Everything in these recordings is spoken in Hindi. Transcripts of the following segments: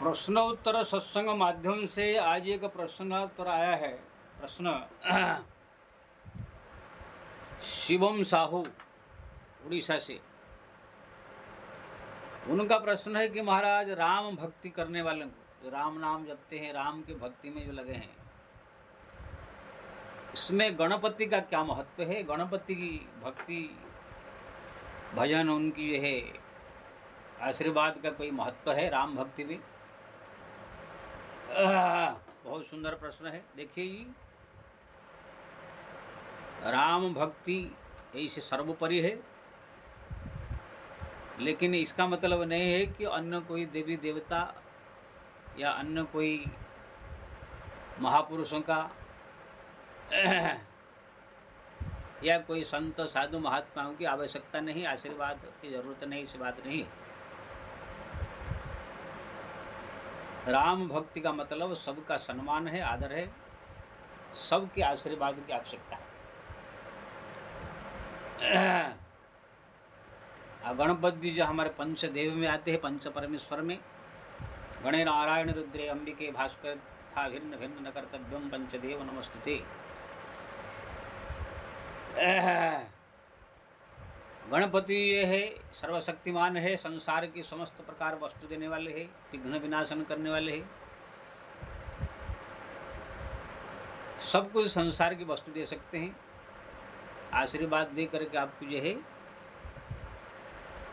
प्रश्नोत्तर सत्संग माध्यम से आज एक प्रश्नोत्तर आया है। प्रश्न शिवम साहू उड़ीसा से। उनका प्रश्न है कि महाराज, राम भक्ति करने वाले को, जो राम नाम जपते हैं, राम की भक्ति में जो लगे हैं, इसमें गणपति का क्या महत्व है? गणपति की भक्ति भजन, उनकी जो है आशीर्वाद का कोई महत्व है राम भक्ति में? बहुत सुंदर प्रश्न है। देखिए जी, राम भक्ति ऐसे सर्वोपरि है, लेकिन इसका मतलब नहीं है कि अन्य कोई देवी देवता या अन्य कोई महापुरुषों का या कोई संत साधु महात्माओं की आवश्यकता नहीं, आशीर्वाद की जरूरत नहीं, इस बात नहीं। राम भक्ति का मतलब सबका सम्मान है, आदर है, सबके आशीर्वाद की आवश्यकता है। गणपति जो हमारे पंचदेव में आते हैं, पंच परमेश्वर में, गणे नारायण रुद्रे अंबिके भास्कर तथा भिन्न भिन्न न कर्तव्यम पंचदेव नमस्तुते। गणपति ये है, सर्वशक्तिमान है, संसार की समस्त प्रकार वस्तु देने वाले हैं, विघ्न विनाशन करने वाले हैं, सब कुछ संसार की वस्तु दे सकते हैं। आशीर्वाद दे करके आपको जो है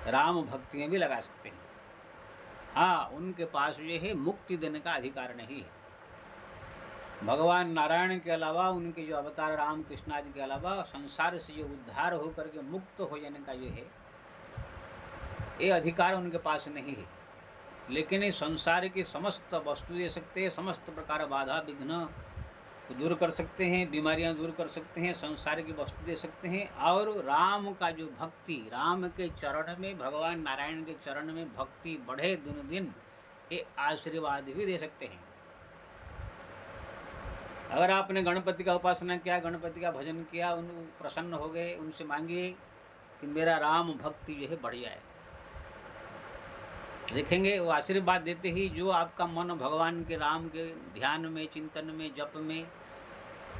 राम भक्ति में भी लगा सकते हैं। हाँ, उनके पास जो है मुक्ति देने का अधिकार नहीं है। भगवान नारायण के अलावा, उनके जो अवतार राम कृष्ण आदि के अलावा, संसार से जो उद्धार होकर के मुक्त हो जाने का जो है ये अधिकार उनके पास नहीं है। लेकिन इस संसार की समस्त वस्तु दे सकते हैं, समस्त प्रकार बाधा विघ्न दूर कर सकते हैं, बीमारियां दूर कर सकते हैं, संसार की वस्तु दे सकते हैं। और राम का जो भक्ति, राम के चरण में, भगवान नारायण के चरण में भक्ति बढ़े दिन दिन, ये आशीर्वाद भी दे सकते हैं। अगर आपने गणपति का उपासना किया, गणपति का भजन किया, उन प्रसन्न हो गए, उनसे मांगिए कि मेरा राम भक्ति जो है बढ़ जाए, देखेंगे वो आशीर्वाद देते ही जो आपका मन भगवान के राम के ध्यान में, चिंतन में, जप में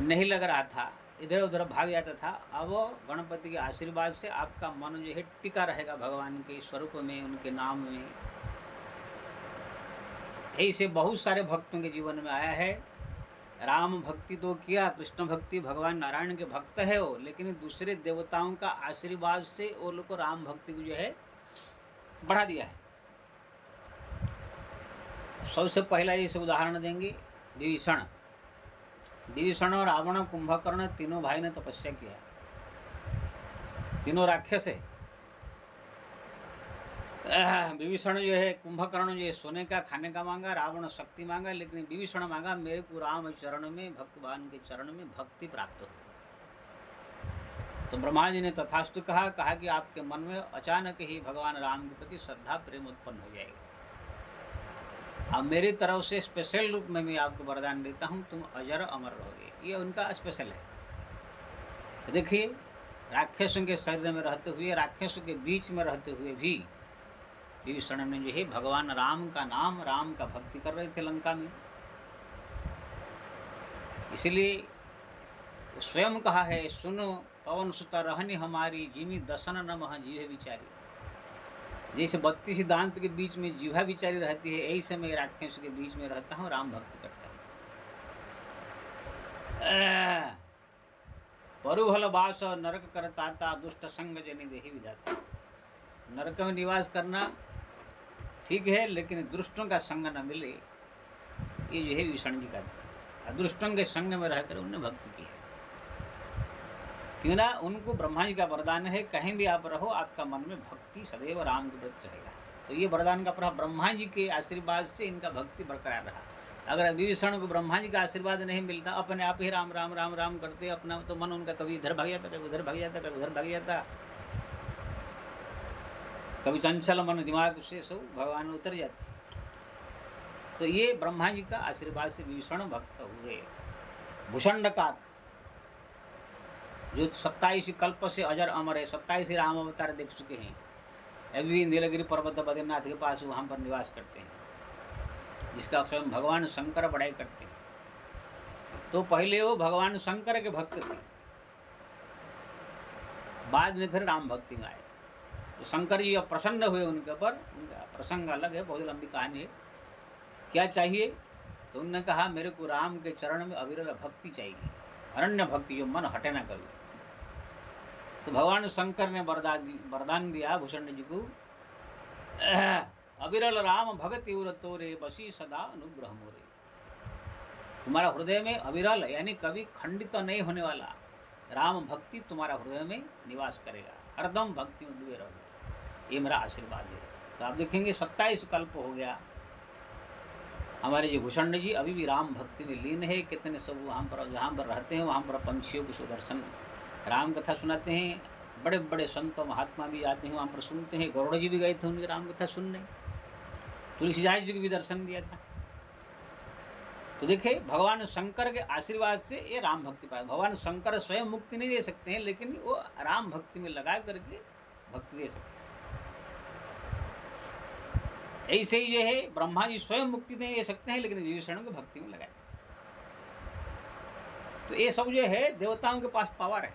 नहीं लग रहा था, इधर उधर भाग जाता था, अब गणपति के आशीर्वाद से आपका मन जो है टिका रहेगा भगवान के स्वरूप में, उनके नाम में। ऐसे बहुत सारे भक्तों के जीवन में आया है। राम भक्ति तो किया, कृष्ण भक्ति, भगवान नारायण के भक्त है वो, लेकिन दूसरे देवताओं का आशीर्वाद से वो लोग को राम भक्ति को जो है बढ़ा दिया है। सबसे पहला इसे उदाहरण देंगे विभीषण। विभीषण और रावण, कुंभकर्ण, तीनों भाई ने तपस्या किया, तीनों राक्षस है। विभीषण जो है, कुंभकर्ण जो है सोने का खाने का मांगा, रावण शक्ति मांगा, लेकिन विभीषण मांगा मेरे को राम चरण में, भगवान के चरण में भक्ति प्राप्त हो। तो ब्रह्मा जी ने तथास्तु कहा कि आपके मन में अचानक ही भगवान राम के प्रति श्रद्धा प्रेम उत्पन्न हो जाएगा। अब मेरी तरफ से स्पेशल रूप में मैं आपको वरदान देता हूँ, तुम अजर अमर रहोगे। ये उनका स्पेशल है। देखिए, राक्षसों के शरीर में रहते हुए, राक्षसों के बीच में रहते हुए भी विभीषण ने जो है भगवान राम का नाम, राम का भक्ति कर रहे थे लंका में। इसलिए स्वयं कहा है, सुनो पवन सुत रहनी हमारी, जिमी दसन न मह जीव विचारी। जैसे 32 दांत के बीच में जीवा विचारी रहती है, ऐसे मैं राक्षसों के बीच में रहता हूँ, राम भक्ति करता हूँ। परुभल वास नरक करताता, दुष्ट संग जनि देहि विधाता। नरक में निवास करना ठीक है, लेकिन दुष्टों का संग न मिले, ये जो है विभीषण जी का। दुष्टों के संग में रहकर उन्होंने भक्ति की है। क्यों ना, उनको ब्रह्मा जी का वरदान है, कहीं भी आप रहो आपका मन में भक्ति सदैव राम के प्रति रहेगा। तो ये वरदान का प्रभाव ब्रह्मा जी के आशीर्वाद से इनका भक्ति बरकरार रहा। अगर विभीषण को ब्रह्मा जी का आशीर्वाद नहीं मिलता, अपने आप ही राम राम राम राम करते अपना, तो मन उनका कभी इधर भाग जाता, कभी उधर भाग जाता, कभी उधर भाग जाता, कभी चंचल मन दिमाग से सब भगवान उतर जाते। तो ये ब्रह्मा जी का आशीर्वाद से विभीषण भक्त हुए। भूषणकाक जो 27 कल्प से अजर अमर है, 27 राम अवतार देख चुके हैं, अभी नीलगिरी पर्वत बद्रीनाथ के पास वहाँ पर निवास करते हैं। जिसका स्वयं भगवान शंकर बड़ाई करते हैं। तो पहले वो भगवान शंकर के भक्त थे, बाद में फिर राम भक्ति में आए। तो शंकर जी अब प्रसन्न हुए उनके ऊपर, उनका प्रसंग अलग है, बहुत लंबी कहानी है। क्या चाहिए? तो उन्होंने कहा मेरे को राम के चरण में अविरल भक्ति चाहिए, अरण्य भक्ति, जो मन हटे ना कभी। तो भगवान शंकर ने वरदान दिया भूषण जी को, अविरल राम भगति उर तोरे, बसी सदा अनुग्रह मोरे। तुम्हारा हृदय में अविरल यानी कभी खंडित तो नहीं होने वाला राम भक्ति तुम्हारा हृदय में निवास करेगा, हरदम भक्ति में डूबे रहोगे, ये मेरा आशीर्वाद है। तो आप देखेंगे 27 कल्प हो गया, हमारे जी भूषण जी अभी भी राम भक्ति में लीन है। कितने सब वहाँ पर जहाँ पर रहते हैं वहाँ पर पंछियों को सुदर्शन राम कथा सुनाते हैं, बड़े बड़े संत महात्मा भी आते हैं वहाँ पर सुनते हैं। गरुड़ जी भी गए थे उनकी राम कथा सुनने, तुलसीदास जी को भी दर्शन दिया था। तो देखे भगवान शंकर के आशीर्वाद से ये राम भक्ति पाए। भगवान शंकर स्वयं मुक्ति नहीं दे सकते हैं, लेकिन वो राम भक्ति में लगा करके भक्ति दे सकते हैं। ऐसे ही जो है ब्रह्मा जी स्वयं मुक्ति नहीं दे सकते हैं, लेकिन विभीषण को भक्ति में लगाए। तो ये सब जो है देवताओं के पास पावर है।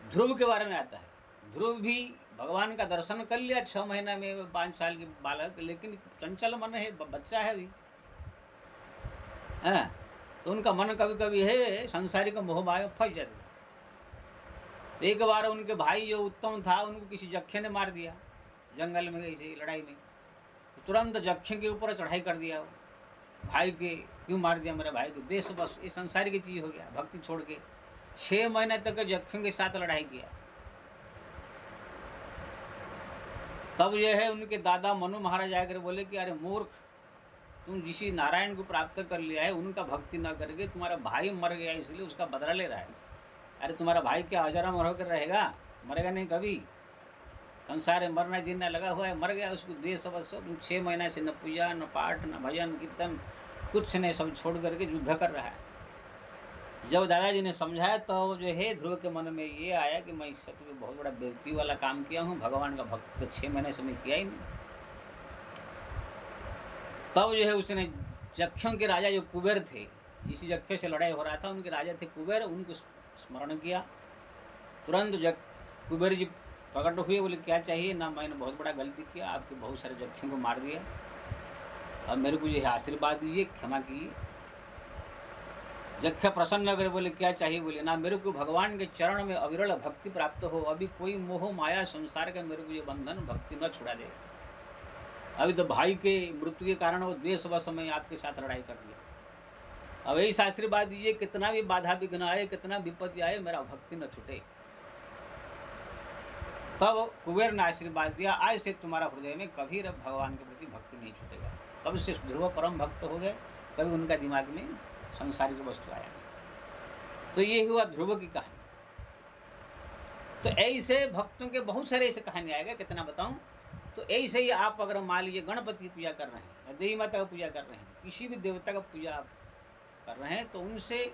ध्रुव के बारे में आता है, ध्रुव भी भगवान का दर्शन कर लिया 6 महीना में, 5 साल की बालक, लेकिन चंचल मन है, बच्चा है अभी। तो उनका मन कभी कभी है संसारिक मोह माया फंस जाता। तो एक बार उनके भाई जो उत्तम था उनको किसी जख्खे ने मार दिया जंगल में, ऐसे लड़ाई में। तो तुरंत जख्खे के ऊपर चढ़ाई कर दिया वो, भाई के क्यों मार दिया मेरे भाई को, देश बस ये संसार की चीज हो गया। भक्ति छोड़ के 6 महीने तक जख्खों के साथ लड़ाई किया। तब यह है उनके दादा मनु महाराज आकर बोले कि अरे मूर्ख, तुम जिस नारायण को प्राप्त कर लिया है उनका भक्ति न करके तुम्हारा भाई मर गया इसलिए उसका बदला ले रहा है। अरे तुम्हारा भाई क्या अजरामर होकर रहेगा? मरेगा नहीं कभी, संसार में मरना जीना लगा हुआ है, मर गया, उसको द्वेष अवश्य। तुम 6 महीना से न पूजा न पाठ न भजन कीर्तन कुछ नहीं, सब छोड़ करके युद्ध कर रहा है। जब दादाजी ने समझाया तो जो है ध्रुव के मन में ये आया कि मैं सच में बहुत बड़ा बेवकूफ़ी वाला काम किया हूँ, भगवान का भक्त तो 6 महीने से मैं किया ही नहीं। तब जो है उसने जख्यों के राजा जो कुबेर थे, जिस जख्ये से लड़ाई हो रहा था उनके राजा थे कुबेर, उनको स्मरण किया। तुरंत कुबेर जी प्रकट हुए, बोले क्या चाहिए ना, मैंने बहुत बड़ा गलती किया, आपके बहुत सारे जख्यों को मार दिया, अब मेरे को ये आशीर्वाद दीजिए, क्षमा कीजिए। जख्या प्रसन्न अगर बोले क्या चाहिए? बोले ना, मेरे को भगवान के चरण में अविरल भक्ति प्राप्त हो, अभी कोई मोह माया संसार का मेरे को ये बंधन भक्ति न छुड़ा दे। अभी तो भाई के मृत्यु के कारण वो द्वेषवश में आपके साथ लड़ाई कर दिया, अब ऐसा आशीर्वाद दीजिए कितना भी बाधा विघ्न आए, कितना विपत्ति आए, मेरा भक्ति न छूटे। तब कुबेर ने आशीर्वाद दिया, आज से तुम्हारा हृदय में कभी भगवान के प्रति भक्ति नहीं छूटेगा। तब से ध्रुव परम भक्त हो गए, कभी उनका दिमाग में संसारिक वस्तु आया नहीं। तो ये हुआ ध्रुव की कहानी। तो ऐसे भक्तों के बहुत सारे ऐसे कहानी आएगा, कितना बताऊं। तो ऐसे ही आप अगर मान लीजिए गणपति की पूजा कर रहे हैं या देवी माता का पूजा कर रहे हैं, किसी भी देवता का पूजा आप कर रहे हैं, तो उनसे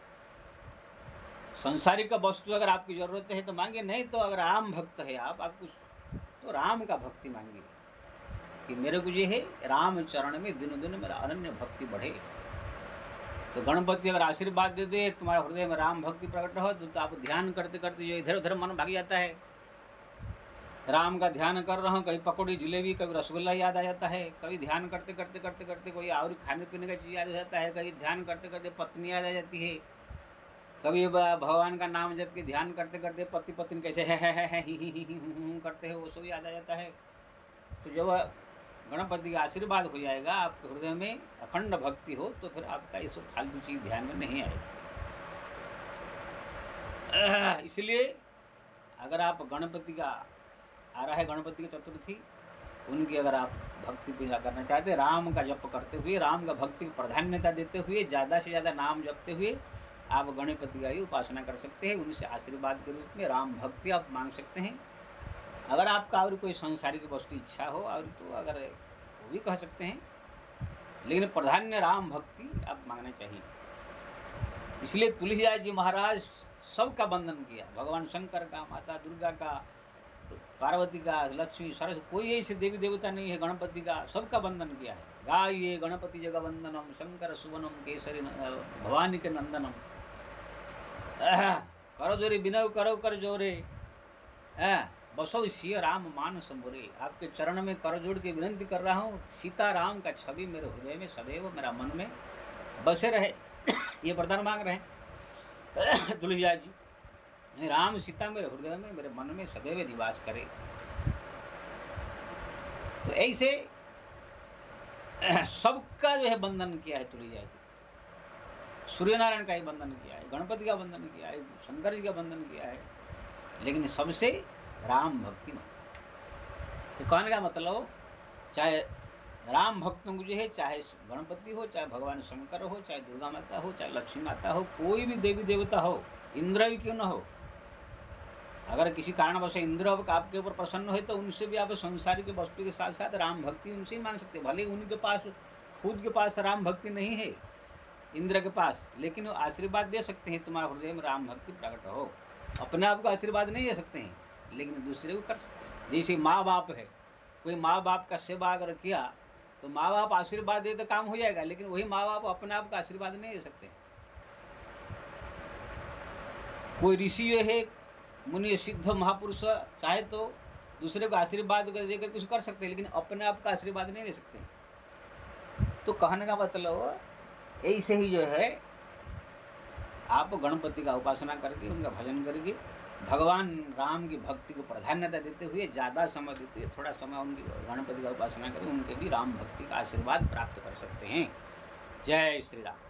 संसारिक वस्तु अगर आपकी जरूरत है तो मांगे, नहीं तो अगर राम भक्त है आप कुछ तो राम का भक्ति मांगिए कि मेरे को ये है राम चरण में दिन दिन मेरा अनन्य भक्ति बढ़े। तो गणपति अगर आशीर्वाद दे दे, तुम्हारे हृदय में राम भक्ति प्रकट हो, तो आप ध्यान करते करते जो इधर उधर मन भाग जाता है। राम का ध्यान कर रहा हूँ, कभी पकौड़ी जलेबी कभी रसगुल्ला याद आ जाता है, कभी ध्यान करते करते करते करते कोई और खाने पीने का चीज़ याद आ जाता है, कभी ध्यान करते करते पत्नी याद आ जाती है, कभी भगवान का नाम जब के ध्यान करते करते पति पत्नी कैसे है ही करते हैं वो सब याद आ जाता है। तो जब गणपति का आशीर्वाद हो जाएगा, आपके हृदय में अखंड भक्ति हो, तो फिर आपका ये सब फालतू चीज ध्यान में नहीं आएगा। इसलिए अगर आप गणपति का आ रहा है, गणपति की चतुर्थी, उनकी अगर आप भक्ति पूजा करना चाहते हैं, राम का जप करते हुए, राम का भक्ति को प्राधान्यता देते हुए, ज़्यादा से ज़्यादा नाम जपते हुए आप गणपति का ही उपासना कर सकते हैं। उनसे आशीर्वाद के रूप में राम भक्ति आप मांग सकते हैं। अगर आपका और कोई सांसारिक वस्तु इच्छा हो और तो अगर वो भी कह सकते हैं, लेकिन प्राधान्य राम भक्ति आप मांगना चाहिए। इसलिए तुलसीदास जी महाराज सबका वंदन किया, भगवान शंकर का, माता दुर्गा का, पार्वती का, लक्ष्मी, सरस्वती, कोई ऐसे देवी देवता नहीं है, गणपति का सबका वंदन किया है। गाये गणपति जगवंदनम शंकर सुवनम केसरी भवानी के नंदनम। करो जोरे बिनव करो कर जोरे, बसो सिय राम मानस मोरे। आपके चरण में कर जोड़ के विनती कर रहा हूँ, सीता राम का छवि मेरे हृदय में सदैव मेरा मन में बसे रहे। ये वरदान मांग रहे हैं तुलसीदास जी। राम सीता मेरे हृदय में मेरे मन में सदैव निवास करे। तो ऐसे सबका जो है बंधन किया है तुलसीदास जी। सूर्य नारायण का ही बंधन किया है, गणपति का बंधन किया है, शंकर जी का बंधन किया है, लेकिन सबसे राम भक्ति में। तो कहने का मतलब चाहे राम भक्तों को जो है, चाहे गणपति हो, चाहे भगवान शंकर हो, चाहे दुर्गा माता हो, चाहे लक्ष्मी माता हो, कोई भी देवी देवता हो, इंद्र भी क्यों न हो, अगर किसी कारणवश इंद्र आपके ऊपर प्रसन्न हो तो उनसे भी आप संसारिक वस्तु के साथ साथ राम भक्ति उनसे ही मांग सकते। भले उनके पास खुद के पास राम भक्ति नहीं है इंद्र के पास, लेकिन वो आशीर्वाद दे सकते हैं तुम्हारे हृदय में राम भक्ति प्रकट हो। अपने आप को आशीर्वाद नहीं दे सकते हैं, लेकिन दूसरे को कर सकते हैं। जैसे माँ बाप है, कोई माँ बाप का सेवा अगर किया तो माँ बाप आशीर्वाद दे तो काम हो जाएगा, लेकिन वही माँ बाप अपने आप का आशीर्वाद नहीं दे सकते। कोई ऋषि है, मुनि सिद्ध महापुरुष चाहे तो दूसरे को आशीर्वाद देकर कुछ कर सकते हैं, लेकिन अपने आप का आशीर्वाद नहीं दे सकते। तो कहने का मतलब ऐसे ही जो है आप गणपति का उपासना करके उनका भजन करके भगवान राम की भक्ति को प्राधान्यता देते हुए ज़्यादा समय देते हुए थोड़ा समय उनकी गणपति का उपासना करके उनके भी राम भक्ति का आशीर्वाद प्राप्त कर सकते हैं। जय श्री राम।